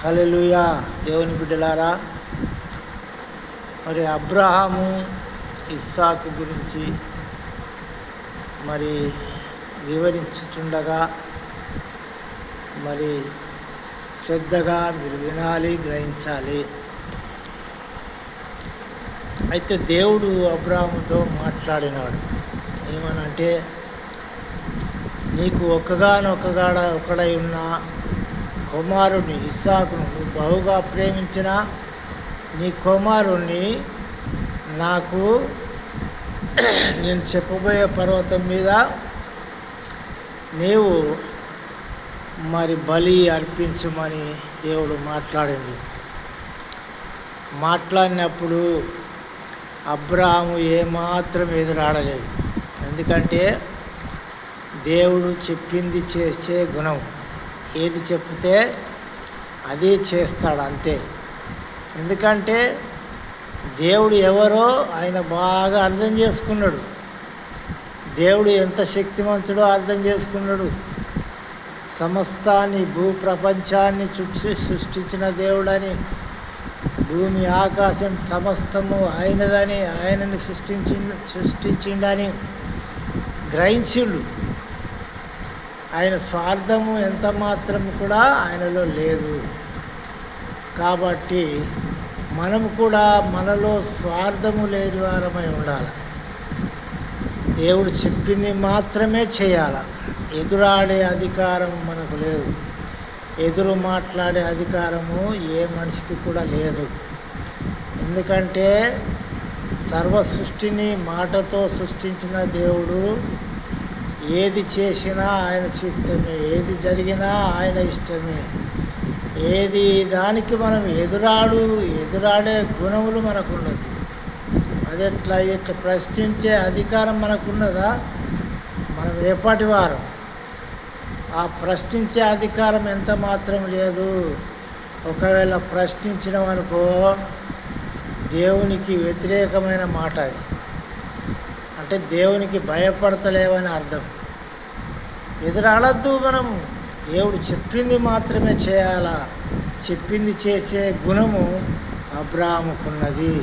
హల్లెలూయా. దేవుని బిడ్డలారా, మరి అబ్రహాము ఇస్సాకు గురించి మరి వివరించుచుండగా మరి శ్రద్ధగా మీరు వినాలి, గ్రహించాలి. అయితే దేవుడు అబ్రహాముతో మాట్లాడినాడు. ఏమనంటే, నీకు ఒకడై ఉన్న కుమారుడిని ఇస్సాకును నువ్వు బహుగా ప్రేమించిన నీ కుమారుణ్ణి నాకు నేను చెప్పబోయే పర్వతం మీద నీవు మరి బలి అర్పించమని దేవుడు మాట్లాడింది. మాట్లాడినప్పుడు అబ్రహాము ఏమాత్రం ఎదురాడలేదు. ఎందుకంటే దేవుడు చెప్పింది చేసే గుణం. ఏది చెప్తే అదే చేస్తాడు, అంతే. ఎందుకంటే దేవుడు ఎవరో ఆయన బాగా అర్థం చేసుకున్నాడు. దేవుడు ఎంత శక్తివంతుడో అర్థం చేసుకున్నాడు. సమస్తాన్ని భూప్రపంచాన్ని సృష్టించిన భూమి ఆకాశం సమస్తము ఆయనదని, ఆయనని సృష్టించిండని గ్రహించిండు. ఆయన స్వార్థము ఎంత మాత్రం కూడా ఆయనలో లేదు. కాబట్టి మనము కూడా మనలో స్వార్థము లేని వారమై ఉండాలి. దేవుడు చెప్పింది మాత్రమే చేయాలి. ఎదురాడే అధికారం మనకు లేదు. ఎదురు మాట్లాడే అధికారము ఏ మనిషికి కూడా లేదు. ఎందుకంటే సర్వ సృష్టిని మాటతో సృష్టించిన దేవుడు ఏది చేసినా ఆయన ఇష్టమే, ఏది జరిగినా ఆయన ఇష్టమే. ఏది దానికి మనం ఎదురాడే గుణములు మనకున్నది. అదెట్లా ఇట్లా ప్రశ్నించే అధికారం మనకున్నదా? మనం ఏపాటి వారు? ఆ ప్రశ్నించే అధికారం ఎంత మాత్రం లేదు. ఒకవేళ ప్రశ్నించినవనుకో దేవునికి వ్యతిరేకమైన మాట అది. అంటే దేవునికి భయపడతలేవని అర్థం. ఎదురాడద్దు. మనం దేవుడు చెప్పింది మాత్రమే చేయాలా. చెప్పింది చేసే గుణము అబ్రహాముకున్నది.